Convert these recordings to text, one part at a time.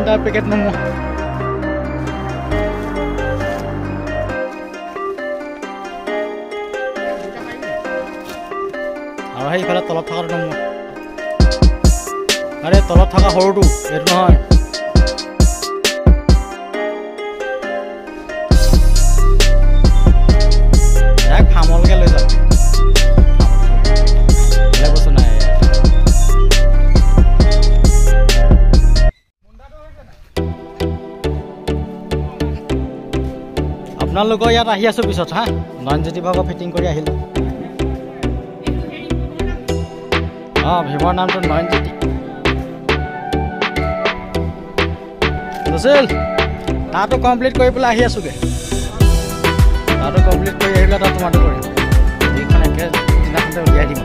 এটা পেকেট নমো আৰু সেইফালে তলত থকাটো নমো আৰে তলত থকা সৰুটো এইটো নহয় এক ফাৰ্মলৈকে লৈ যাম আপোনালোকৰ ইয়াত আহি আছোঁ পিছত হা নয়নজ্যোতি ভাগৰ ফিটিং কৰি আহিলোঁ অঁ ভীমৰ নামটো নয়নজ্যোতি জচিল তাতো কমপ্লিট কৰি পেলাই আহি আছোঁগৈ তাতো কমপ্লিট কৰি আহিলে তাত তোমাৰটো কৰিম এইখন একে দিনাখনতে উলিয়াই দিম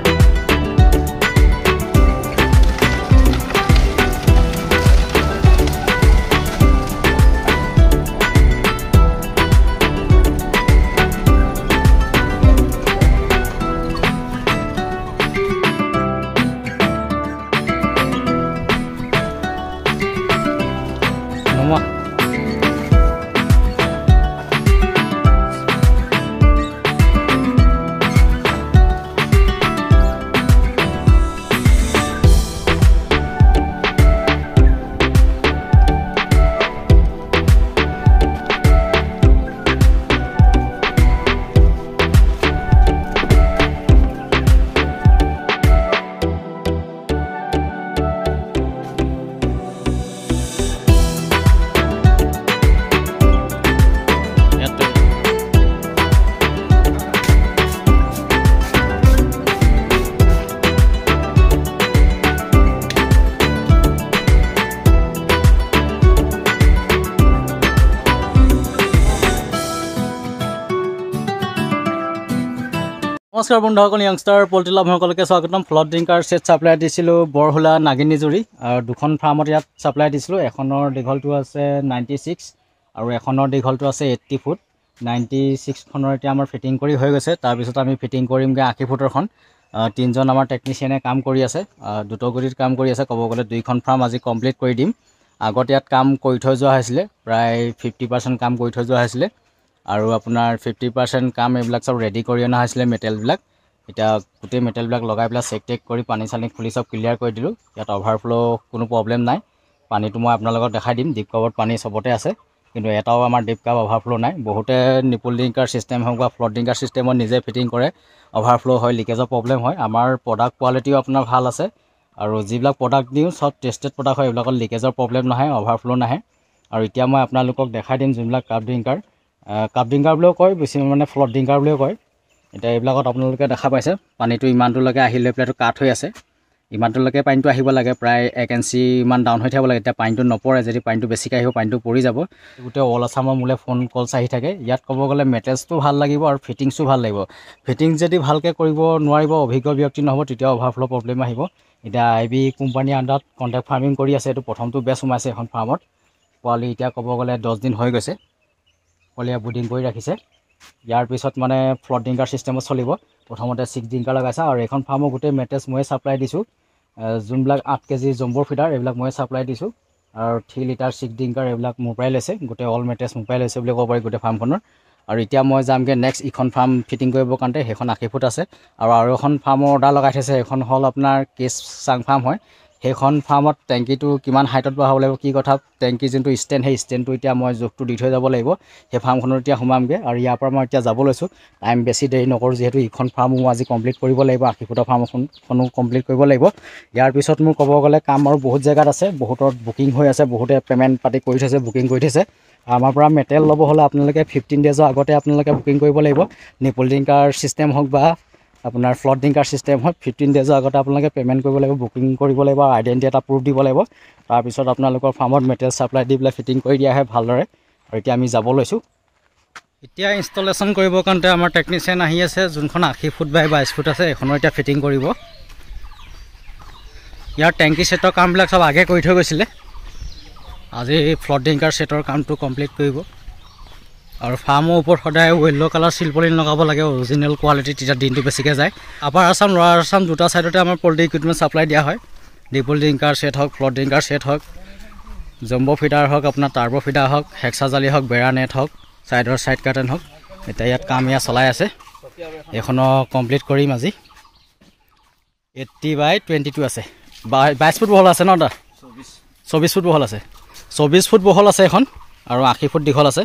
নমস্কাৰ বন্ধুসকল য়ংষ্টাৰ পল্ট্ৰি লাভসকলকে স্বাগতম ফ্লড ড্ৰিংকাৰ ছেট ছাপ্লাই দিছিলোঁ বৰহোলা নাগিনীজুৰি আৰু দুখন ফাৰ্মত ইয়াত ছাপ্লাই দিছিলোঁ এখনৰ দীঘলটো আছে 96 আৰু এখনৰ দীঘলটো আছে 80 ফুট 96খনৰ এতিয়া আমাৰ ফিটিং কৰি হৈ গৈছে তাৰপিছত আমি ফিটিং কৰিমগৈ 80 ফুটৰখন তিনিজন আমাৰ টেকনিচিয়ানে কাম কৰি আছে দুটগুৰিত কাম কৰি আছে ক'ব গ'লে দুইখন ফাৰ্ম আজি কমপ্লিট কৰি দিম আগত ইয়াত কাম কৰি থৈ যোৱা হৈছিলে প্ৰায় 50% কাম কৰি থৈ যোৱা হৈছিলে আৰু আপোনাৰ 50% কাম এইবিলাক সব ৰেডি কৰি অনা হৈছিলে মেটেলবিলাক এতিয়া গোটেই মেটেলবিলাক লগাই পেলাই চেক টেক কৰি পানী চানি খুলি সব ক্লিয়াৰ কৰি দিলোঁ ইয়াত অভাৰফ্ল' কোনো প্ৰব্লেম নাই পানীটো মই আপোনালোকক দেখাই দিম ডিপ কাপত পানী সবতে আছে কিন্তু এটাও আমাৰ ডিপ কাপ অভাৰফ্ল' নাই বহুতে নিপুল ড্ৰিংকাৰ চিষ্টেম হওক বা ফ্লড ড্ৰিংকাৰ চিষ্টেমত নিজে ফিটিং কৰে অভাৰফ্ল' হয় লিকেজৰ প্ৰব্লেম হয় আমাৰ প্ৰডাক্ট কোৱালিটিও আপোনাৰ ভাল আছে আৰু যিবিলাক প্ৰডাক্ট দিওঁ সব টেষ্টেড প্ৰডাক্ট হয় এইবিলাকত লিকেজৰ প্ৰব্লেম নাহে অভাৰফ্ল' নাহে আৰু এতিয়া মই আপোনালোকক দেখাই দিম যোনবিলাক কাপ ড্ৰিংকাৰ কাপ ড্ৰিংকাৰ বুলিও কয় বেছি মানে ফ্লড ড্ৰিংকাৰ বুলিও কয় এতিয়া এইবিলাকত আপোনালোকে দেখা পাইছে পানীটো ইমানটোলৈকে আহি লৈ পেলাইটো কাট হৈ আছে ইমানটোলৈকে পানীটো আহিব লাগে প্ৰায় 1 ইঞ্চি ইমান ডাউন হৈ থাকিব লাগে এতিয়া পানীটো নপৰে যদি পানীটো বেছিকৈ আহিব পানীটো পৰি যাব গোটেই অল আছামৰ মোলৈ ফোন কলছ আহি থাকে ইয়াত ক'ব গ'লে মেটেলছটো ভাল লাগিব আৰু ফিটিংছো ভাল লাগিব ফিটিংছ যদি ভালকৈ কৰিব নোৱাৰিব অভিজ্ঞ ব্যক্তি নহ'ব তেতিয়া অভাৰফ্ল' প্ৰব্লেম আহিব এতিয়া IB কোম্পানীৰ আণ্ডাৰত কণ্ট্ৰেক্ট ফাৰ্মিং কৰি আছে এইটো প্ৰথমটো বেচ সোমাইছে এখন ফাৰ্মত পোৱালি এতিয়া ক'ব গ'লে 10 দিন হৈ গৈছে পোৱালিয়ে বুডিং কৰি ৰাখিছে ইয়াৰ পিছত মানে ফ্লড ড্ৰিংকাৰ চিষ্টেমত চলিব প্ৰথমতে 6 ড্ৰিংকাৰ লগাইছে আৰু এখন ফাৰ্মৰ গোটেই মেটেজ ময়ে ছাপ্লাই দিছোঁ যোনবিলাক 8 কেজি জম্বৰ ফিডাৰ এইবিলাক ময়ে ছাপ্লাই দিছোঁ আৰু 3 লিটাৰ 6 ড্ৰিংকাৰ এইবিলাক মোৰ পৰাই লৈছে গোটেই অল মেটেজ মোৰ পৰাই লৈছে বুলি ক'ব পাৰি গোটেই ফাৰ্মখনৰ আৰু এতিয়া মই যামগৈ নেক্সট ইখন ফাৰ্ম ফিটিং কৰিবৰ কাৰণে সেইখন 80 ফুট আছে আৰু এখন ফাৰ্মৰ অৰ্ডাৰ লগাই থৈছে সেইখন হ'ল আপোনাৰ কেছ চাং ফাৰ্ম হয় সেইখন ফাৰ্মত টেংকিটো কিমান হাইটত বহাব লাগিব কি কথা টেংকি যোনটো ষ্টেণ্ড সেই ষ্টেণ্ডটো এতিয়া মই জোখটো দি থৈ যাব লাগিব সেই ফাৰ্মখনত এতিয়া সোমামগৈ আৰু ইয়াৰ পৰা মই এতিয়া যাব লৈছোঁ টাইম বেছি দেৰি নকৰোঁ যিহেতু ইখন ফাৰ্মো মই আজি কমপ্লিট কৰিব লাগিব 80 ফুটৰ ফাৰ্মখনো কমপ্লিট কৰিব লাগিব ইয়াৰ পিছত মোৰ ক'ব গ'লে কাম আৰু বহুত জেগাত আছে বহুতৰ বুকিং হৈ আছে বহুতে পে'মেণ্ট পাতি কৰি থৈছে বুকিং কৰি থৈছে আমাৰ পৰা মেটেল ল'ব হ'লে আপোনালোকে 15 ডেজৰ আগতে আপোনালোকে বুকিং কৰিব লাগিব নিপুল ড্ৰিংকাৰ চিষ্টেম হওক বা আপোনাৰ ফ্লড ড্ৰিংকাৰ চিষ্টেম হয় 15 ডেজৰ আগতে আপোনালোকে পে'মেণ্ট কৰিব লাগিব বুকিং কৰিব লাগিব আৰু আইডেণ্টি এটা প্ৰুফ দিব লাগিব তাৰপিছত আপোনালোকৰ ফাৰ্মত মেটেৰিয়েল ছাপ্লাই দি পেলাই ফিটিং কৰি দিয়া হয় ভালদৰে আৰু এতিয়া আমি যাব লৈছোঁ এতিয়া ইনষ্টলেশ্যন কৰিবৰ কাৰণে আমাৰ টেকনিচিয়ান আহি আছে যোনখন 80 ফুট বাই 22 ফুট আছে এখনৰ এতিয়া ফিটিং কৰিব ইয়াৰ টেংকি ছেটৰ কামবিলাক সব আগে কৰি থৈ গৈছিলে আজি ফ্লড ড্ৰিংকাৰ ছেটৰ কামটো কমপ্লিট কৰিব আৰু ফাৰ্মৰ ওপৰত সদায় য়েল্লো কালাৰ চিলপলিন লগাব লাগে অৰিজিনেল কোৱালিটি তেতিয়া দিনটো বেছিকৈ যায় আপাৰ আছাম লোৱাৰ আছাম দুটা ছাইডতে আমাৰ পল্ট্ৰি ইকুইপমেণ্ট ছাপ্লাই দিয়া হয় নিপুল ড্ৰিংকাৰ ছেট হওক ফ্লড ড্ৰিংকাৰ ছেট হওক জম্বো ফিডাৰ হওক আপোনাৰ টাৰ্বো ফিডাৰ হওক হেক্সা জালি হওক বেৰা নেট হওক ছাইডৰ ছাইড কাৰ্টেন হওক এতিয়া ইয়াত কাম ইয়াত চলাই আছে এইখনো কমপ্লিট কৰিম আজি 80/22 আছে 22 ফুট বহল আছে ন দা 24 ফুট বহল আছে 24 ফুট বহল আছে এখন আৰু 80 ফুট দীঘল আছে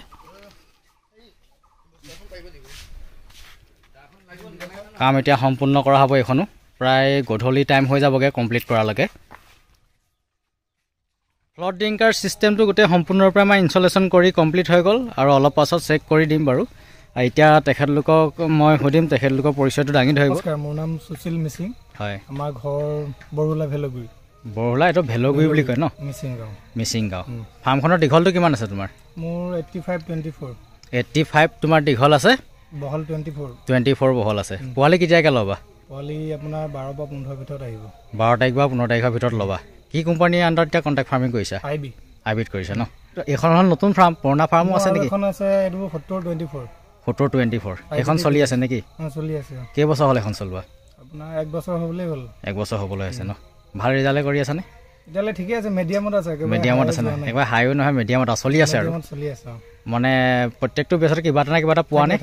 কাম এতিয়া সম্পূৰ্ণ কৰা হ'ব এখনো প্ৰায় গধূলি টাইম হৈ যাবগে কমপ্লিট কৰালৈকে ফ্লট ড্ৰিংকাৰ সিস্টেমটো গোটেই সম্পূৰ্ণৰূপে আমাৰ ইনষ্টলেশ্যন কৰি কমপ্লিট হৈ গ'ল আৰু অলপ পাছত চেক কৰি দিম বাৰু এতিয়া তেখেতলোকক মই সুধিম তেখেতলোকৰ পৰিচয়টো দাঙি ধৰিব মোৰ নাম সুশীল মিচিং হয় আমাৰ ঘৰ বৰহুলা ভেলগুৰি বৰহুলা এইটো ভেলগুৰি বুলি কয় ন মিচিং গাঁও ফাৰ্মখনৰ দীঘলটো কিমান আছে তোমাৰ মোৰ 85/24 85 তোমাৰ দীঘল আছে বহল 24 বহল আছে পোৱালি কেতিয়াকৈ ল'বা পোৱালি আপোনাৰ 12 বা 15 ভিতৰত আহিব 12 তাৰিখ বা 15 তাৰিখৰ ভিতৰত ল'বা কি কোম্পানীৰ আণ্ডাৰত এতিয়া কণ্টেক্ট ফাৰ্মিং কৰিছা আইবিত কৰিছা ন এইখন হ'ল নতুন ফাৰ্ম পুৰণা ফাৰ্মো আছে নেকি এখন আছে এইটো 70/24 এখন চলি আছে নেকি চলি আছে কেইবছৰ হ'ল এখন চলোৱা আপোনাৰ 1 বছৰ হ'বলৈ হ'ল 1 বছৰ হ'বলৈ আছে ন ভাল ৰিজাল্ট কৰি আছানে এতিয়ালৈ ঠিকে আছে মিডিয়ামত আছে ন একবাৰ হাইও নহয় মিডিয়ামত চলি আছে আৰু মানে প্ৰত্যেকটো বেচত কিবা এটা না কিবা এটা পোৱা নে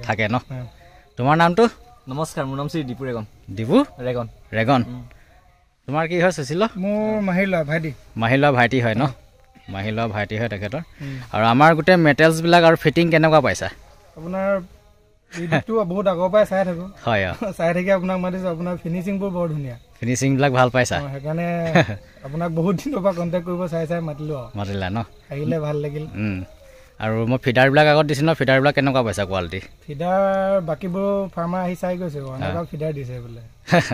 থাকে ন তোমাৰ নামটো নমস্কাৰ মোৰ নাম শ্ৰী দীপু ৰেগন তোমাৰ কি হয় সুশীল মোৰ মাহিলা ভাইটি হয় ন মাহিলা ভাইটি হয় তেখেতৰ আৰু আমাৰ গোটেই মেটেৰিয়েলছবিলাক আৰু ফিটিং কেনেকুৱা পাইছা আপোনাৰ ভিডিঅ'টো বহুত আগৰ পৰাই চাই থাকো হয় চাই থাকি আপোনাক মাতিছো আপোনাৰ ফিনিচিংবোৰ বৰ ধুনীয়া ফিনিচিংবিলাক ভাল পাইছা সেইকাৰণে আপোনাক বহুত দিনৰ পৰা কণ্টেক্ট কৰিব চাই মাতিলা ন আহিলে ভাল লাগিল আৰু মই ফিডাৰবিলাক আগত দিছিলোঁ ন ফিডাৰবিলাক কেনেকুৱা পাইছা কোৱালিটি ফিডাৰ বাকীবোৰ ফাৰ্মাৰ আহি চাই গৈছে এনেকুৱা ফিডাৰ দিছে বোলে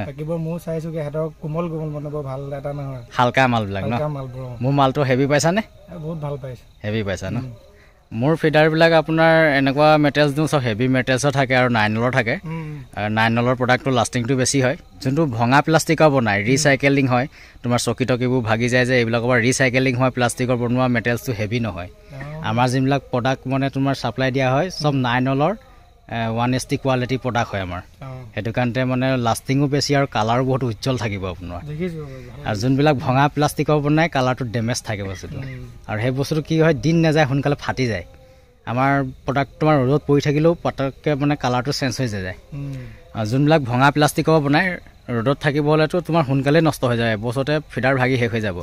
বাকীবোৰ মোৰ চাইছোগে সিহঁতৰ কোমল মানে বৰ ভাল এটা নহয় হালকা মালবিলাক ন মোৰ মালটো হেভি পাইছানে বহুত ভাল পাইছে হেভি পাইছা ন মোৰ ফিডাৰবিলাক আপোনাৰ এনেকুৱা মেটেৰিয়েলছ দিওঁ চব হেভি মেটেৰিয়েলছৰ থাকে আৰু 9 থাকে আৰু 9 প্ৰডাক্টটো লাষ্টিংটো বেছি হয় যোনটো ভঙা প্লাষ্টিকৰ বনায় ৰিচাইকেলিং হয় তোমাৰ চকী টকীবোৰ ভাগি যায় যে এইবিলাকৰ পৰা ৰিচাইকেলিং হয় প্লাষ্টিকৰ বনোৱা মেটেৰিয়েলছটো হেভি নহয় আমাৰ যিবিলাক প্ৰডাক্ট মানে তোমাৰ ছাপ্লাই দিয়া হয় চব 9 1ST কোৱালিটি প্ৰডাক্ট হয় আমাৰ সেইটো কাৰণতে মানে লাষ্টিঙো বেছি আৰু কালাৰো বহুত উজ্জ্বল থাকিব আপোনাৰ আৰু যোনবিলাক ভঙা প্লাষ্টিকৰ বনায় কালাৰটো ডেমেজ থাকে বস্তুটো আৰু সেই বস্তুটো কি হয় দিন নাযায় সোনকালে ফাটি যায় আমাৰ প্ৰডাক্ট তোমাৰ ৰ'দত পৰি থাকিলেও পটককৈ মানে কালাৰটো চেঞ্জ হৈ যায় আৰু যোনবিলাক ভঙা প্লাষ্টিকৰ বনায় ৰ'দত থাকিব হ'লেতো তোমাৰ সোনকালে নষ্ট হৈ যায় এবছৰতে ফিডাৰ ভাগি শেষ হৈ যাব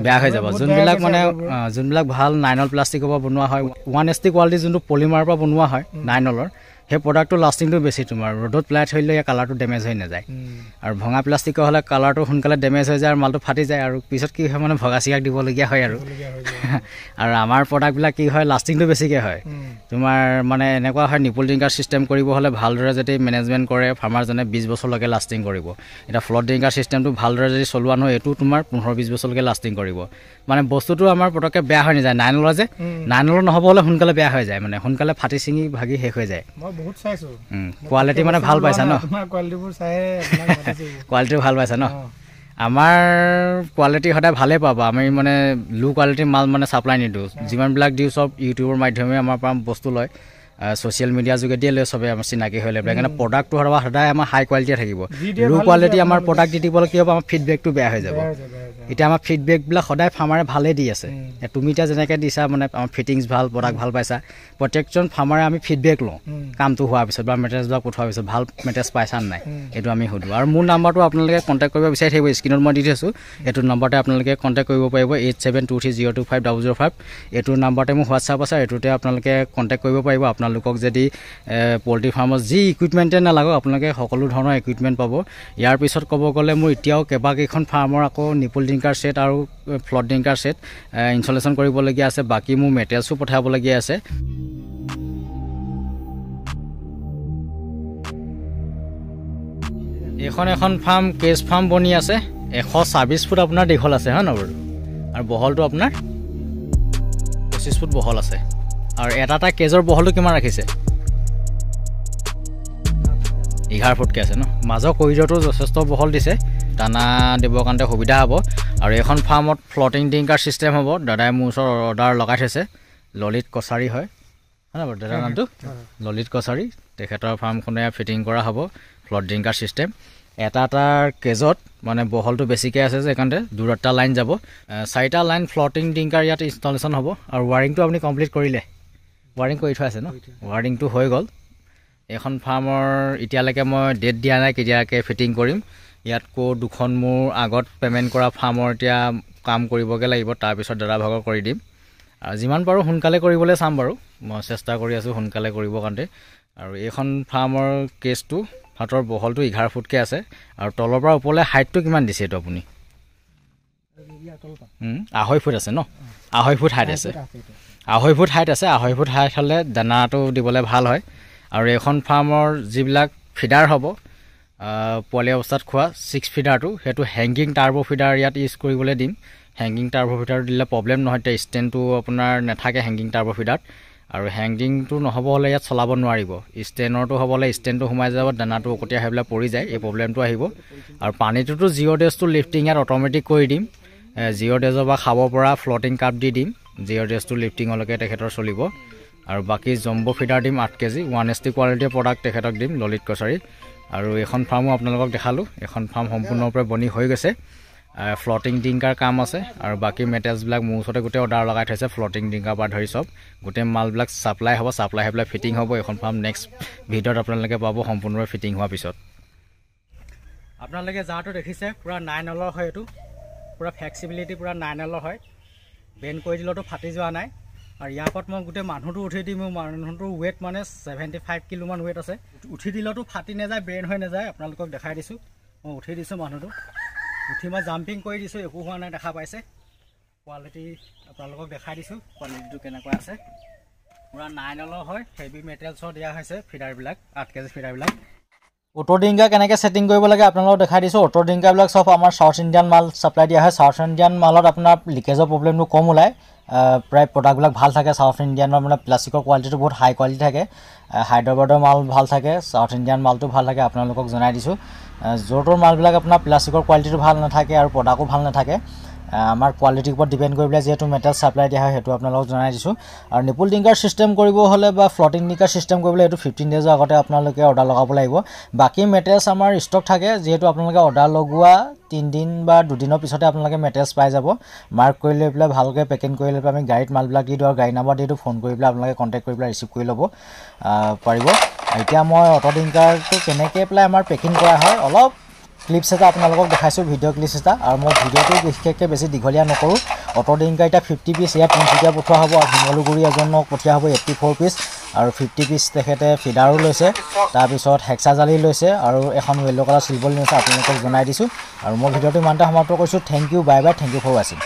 বেয়া হৈ যাব যোনবিলাক মানে যোনবিলাক ভাল 9 প্লাষ্টিকৰ পৰা বনোৱা হয় 1ST কোৱালিটি যোনটো পলিমাৰৰ পৰা বনোৱা হয় 9 সেই প্ৰডাক্টটো লাষ্টিংটো বেছি তোমাৰ ৰ'দত পেলাই থৈ দিলে কালাৰটো ডেমেজ হৈ নাযায় আৰু ভঙা প্লাষ্টিকৰ হ'লে কালাৰটো সোনকালে ডেমেজ হৈ যায় আৰু মালটো ফাটি যায় আৰু পিছত কি হয় মানে ভগা চিগাক দিবলগীয়া হয় আৰু আমাৰ প্ৰডাক্টবিলাক কি হয় লাষ্টিংটো বেছিকৈ হয় তোমাৰ মানে এনেকুৱা হয় নিপল ড্ৰিংকাৰ ছিষ্টেম কৰিব হ'লে ভালদৰে যদি মেনেজমেণ্ট কৰে ফাৰ্মাৰজনে 20 বছৰলৈকে লাষ্টিং কৰিব এতিয়া ফ্লট ড্ৰিংকাৰ ছিষ্টেমটো ভালদৰে যদি চলোৱা নহয় এইটো তোমাৰ 15-20 বছৰলৈকে লাষ্টিং কৰিব মানে বস্তুটো আমাৰ পটককৈ বেয়া হৈ নাযায় 9 যে 9 নহ'ব হ'লে সোনকালে বেয়া হৈ যায় মানে সোনকালে ফাটি চিঙি ভাগি শেষ হৈ যায় বহুত চাইছো কোৱালিটি মানে ভাল পাইছা ন কোৱালিটি ভাল পাইছা ন আমাৰ কোৱালিটি সদায় ভালেই পাবা আমি মানে লো কোৱালিটিৰ মাল মানে ছাপ্লাই নিদিওঁ যিমানবিলাক দিওঁ চব ইউটিউবৰ মাধ্যমে আমাৰ পৰা বস্তু লয় ছ'চিয়েল মিডিয়াৰ যোগেদিয়ে লৈ চবে আমাৰ চিনাকি হৈ ল'ব সেইকাৰণে প্ৰডাক্টটো সদায় আমাৰ হাই কোৱালিটিয়ে থাকিব লো কোৱালিটি আমাৰ প্ৰডাক্ট দি দিবলৈ কি হ'ব আমাৰ ফিডবেকটো বেয়া হৈ যাব এতিয়া আমাৰ ফিডবেকবিলাক সদায় ফাৰ্মাৰে ভালেই দি আছে তুমি এতিয়া যেনেকৈ দিছা মানে আমাৰ ফিটিংছ ভাল প্ৰডাক্ট ভাল পাইছা প্ৰত্যেকজন ফাৰ্মাৰে আমি ফিডবেক লওঁ কামটো হোৱাৰ পিছত বা মেটেৰিয়েলছবিলাক পঠোৱাৰ পিছত ভাল মেটেৰিয়েলছ পাইছা নাই এইটো আমি সুধোঁ আৰু মোৰ নাম্বাৰটো আপোনালোকে কণ্টেক্ট কৰিব বিচাৰি থাকিব স্ক্ৰীণত মই দি থৈছোঁ এইটো নম্বৰতে আপোনালোকে কণ্টেক্ট কৰিব পাৰিব 8723025005 এইটো নাম্বাৰতে মোৰ হোৱাটছআপ আছে এইটোতে আপোনালোকে কণ্টেক্ট কৰিব পাৰিব আপোনালোকক যদি পল্ট্ৰি ফাৰ্মত যি ইকুইপমেণ্টে নালাগক আপোনালোকে সকলো ধৰণৰ ইকুইপমেণ্ট পাব ইয়াৰ পিছত ক'ব গ'লে মোৰ এতিয়াও কেইবাকেইখন ফাৰ্মৰ আকৌ নিপল ড্ৰিংকাৰ ছেট আৰু ফ্লট ড্ৰিংকাৰ ছেট ইনষ্টলেশ্যন কৰিবলগীয়া আছে বাকী মোৰ মেটেৰিয়েলছো পঠাবলগীয়া আছে এখন ফাৰ্ম কেজ ফাৰ্ম বনি আছে 126 ফুট আপোনাৰ দীঘল আছে হয় ন বাৰু আৰু বহলটো আপোনাৰ 25 ফুট বহল আছে আৰু এটা কেজৰ বহলটো কিমান ৰাখিছে 11 ফুটকৈ আছে ন মাজৰ কৰিডৰটো যথেষ্ট বহল দিছে দানা দিবৰ কাৰণে সুবিধা হ'ব আৰু এখন ফাৰ্মত ফ্লটিং ড্ৰিংকাৰ ছিষ্টেম হ'ব দাদাই মোৰ ওচৰত অৰ্ডাৰ লগাই থৈছে ললিত কছাৰী হয় হয় বাৰু দাদাৰ নামটো ললিত কছাৰী তেখেতৰ ফাৰ্মখনে ফিটিং কৰা হ'ব ফ্লট ড্ৰিংকাৰ ছিষ্টেম এটা কেজত মানে বহলটো বেছিকৈ আছে যে সেইকাৰণে দুটা লাইন যাব 4টা লাইন ফ্লটিং ডিংকাৰ ইয়াত ইনষ্টলেশ্যন হ'ব আৰু ৱাৰিংটো আপুনি কমপ্লিট কৰিলে ৱাৰিং কৰি থোৱা আছে ন ৱাৰিংটো হৈ গ'ল এখন ফাৰ্মৰ এতিয়ালৈকে মই ডেট দিয়া নাই কেতিয়ালৈকে ফিটিং কৰিম ইয়াত দুখন মোৰ আগত পে'মেণ্ট কৰা ফাৰ্মৰ এতিয়া কাম কৰিবগৈ লাগিব তাৰপিছত দাদাভাগৰ কৰি দিম আৰু যিমান পাৰোঁ সোনকালে কৰিবলৈ চাম বাৰু মই চেষ্টা কৰি আছোঁ সোনকালে কৰিবৰ কাৰণে আৰু এইখন ফাৰ্মৰ কেছটো হাতৰ বহলটো 11 ফুটকৈ আছে আৰু তলৰ পৰা ওপৰলৈ হাইটটো কিমান দিছে এইটো আপুনি 2.5 ফুট আছে ন 2.5 ফুট হাইট আছে 2.5 ফুট হাইট আছে 2.5 ফুট হাইট হ'লে দানাটো দিবলৈ ভাল হয় আৰু এইখন ফাৰ্মৰ যিবিলাক ফিডাৰ হ'ব পোৱালি অৱস্থাত খোৱা 6 ফিডাৰটো সেইটো হেংগিং টাৰ্বো ফিডাৰ ইয়াত ইউজ কৰিবলৈ দিম হেংগিং টাৰ্বো ফিডাৰ দিলে প্ৰব্লেম নহয় এতিয়া ষ্টেণ্ডটো আপোনাৰ নাথাকে হেংগিং টাৰ্বো ফিডাৰত আৰু হেংগিংটো নহ'ব হ'লে ইয়াত চলাব নোৱাৰিব ষ্টেণ্ডৰটো হ'বলৈ ষ্টেণ্ডটো সোমাই যাব দানাটো অকতীয়া হৈ পেলাই পৰি যায় এই প্ৰব্লেমটো আহিব আৰু পানীটোতো জিৰ' ডেজটো লিফটিং ইয়াত অট'মেটিক কৰি দিম জিৰ' ডেজৰ পৰা খাব পৰা ফ্লটিং কাপ দি দিম জিৰ' ডেজটো লিফটিঙলৈকে তেখেতৰ চলিব আৰু বাকী জম্বো ফিডাৰ দিম 8 কেজি 1ST কোৱালিটিৰ প্ৰডাক্ট তেখেতক দিম ললিত কছাৰী আৰু এখন ফাৰ্মো আপোনালোকক দেখালোঁ এখন ফাৰ্ম সম্পূৰ্ণৰূপে বনি হৈ গৈছে ফ্লটিং ডিংকাৰ কাম আছে আৰু বাকী মেটেৰিয়েলছবিলাক মোৰ ওচৰতে গোটেই অৰ্ডাৰ লগাই থৈছে ফ্লটিং ডিংকাৰ পৰা ধৰি চব গোটেই মালবিলাক ছাপ্লাই হ'ব ছাপ্লাই হৈ পেলাই ফিটিং হ'ব এখন ফাৰ্ম নেক্সট ভিডিঅ'ত আপোনালোকে পাব সম্পূৰ্ণৰূপে ফিটিং হোৱাৰ পিছত আপোনালোকে যাৰটো দেখিছে পূৰা 9 এলৰ হয় এইটো পূৰা ফ্লেক্সিবিলিটি পূৰা 9 এলৰ হয় বেণ্ড কৰি দিলেতো ফাটি যোৱা নাই আৰু ইয়াৰ ওপৰত মই গোটেই মানুহটো উঠি দিম মোৰ মানুহটোৰ ৱেইট মানে 75 কিলোমান ৱেইট আছে উঠি দিলেতো ফাটি নাযায় ব্ৰেইন হৈ নাযায় আপোনালোকক দেখাই দিছোঁ মই উঠি দিছোঁ মানুহটো উঠি মই জাম্পিং কৰি দিছোঁ একো হোৱা নাই দেখা পাইছে কোৱালিটি আপোনালোকক দেখাই দিছোঁ কোৱালিটিটো কেনেকুৱা আছে পূৰা 9 এলৰ হয় হেভি মেটেৰিয়েলছৰ দিয়া হৈছে ফিডাৰবিলাক 8 কেজি ফিডাৰবিলাক অটো ডিংকাৰ কেনেকৈ ছেটিং কৰিব লাগে আপোনালোকক দেখাই দিছোঁ অটো ডিংকাৰবিলাক চব আমাৰ চাউথ ইণ্ডিয়ান মাল ছাপ্লাই দিয়া হয় চাউথ ইণ্ডিয়ান মালত আপোনাৰ লিকেজৰ প্ৰব্লেমটো কম ওলায় প্ৰায় প্ৰডাক্টবিলাক ভাল থাকে চাউথ ইণ্ডিয়ানৰ মানে প্লাষ্টিকৰ কোৱালিটিটো বহুত হাই কোৱালিটি থাকে হায়দৰাবাদৰ মাল ভাল থাকে চাউথ ইণ্ডিয়ান মালটো ভাল থাকে আপোনালোকক জনাই দিছোঁ য'ৰ ত'ৰ মালবিলাক আপোনাৰ প্লাষ্টিকৰ কোৱালিটিটো ভাল নাথাকে আৰু প্ৰডাক্টো ভাল নাথাকে আমাৰ কোৱালিটিৰ ওপৰত ডিপেণ্ড কৰি পেলাই যিহেতু মেটেৰিয়েল ছাপ্লাই দিয়া হয় সেইটো আপোনালোকক জনাই দিছোঁ আৰু নিপুল ডিংকাৰ চিষ্টেম কৰিব হ'লে বা ফ্লটিং ডিংকাৰ চিষ্টেম কৰিবলৈ এইটো 15 ডেজৰ আগতে আপোনালোকে অৰ্ডাৰ লগাব লাগিব বাকী মেটেৰিয়েলছ আমাৰ ষ্টক থাকে যিহেতু আপোনালোকে অৰ্ডাৰ লগোৱা 3 দিন বা 2 দিনৰ পিছতে আপোনালোকে মেটেৰিয়েলছ পাই যাব মাৰ্ক কৰি লৈ পেলাই ভালকৈ পেকিং কৰি লৈ পেলাই আমি গাড়ীত মালবিলাক দি দিওঁ আৰু গাড়ী নাম্বাৰ দি দিওঁ ফোন কৰি পেলাই আপোনালোকে কণ্টেক্ট কৰি পেলাই ৰিচিভ কৰি ল'ব পাৰিব এতিয়া মই অটো ডিংকাৰটো কেনেকৈ পেলাই আমাৰ পেকিং কৰা হয় অলপ ক্লিপছ এটা আপোনালোকক দেখাইছোঁ ভিডিঅ' ক্লিপছ এটা আৰু মই ভিডিঅ'টো বিশেষকৈ বেছি দীঘলীয়া নকৰোঁ অটো ডিংকাৰ এতিয়া 50 পিচ ইয়াত তিনিচুকীয়া পঠোৱা হ'ব আৰু শিমলুগুৰি এজনক পঠিওৱা হ'ব 84 পিচ আৰু 50 পিচ তেখেতে ফিডাৰো লৈছে তাৰপিছত হেক্সা জালি লৈছে আৰু এখন য়েল্ল' কালাৰ চিলবল লৈছে আপোনালোকক জনাই দিছোঁ আৰু মই ভিডিঅ'টো ইমানতে সমাপ্ত কৰিছোঁ thank you bye bye thank you for ৱাচিং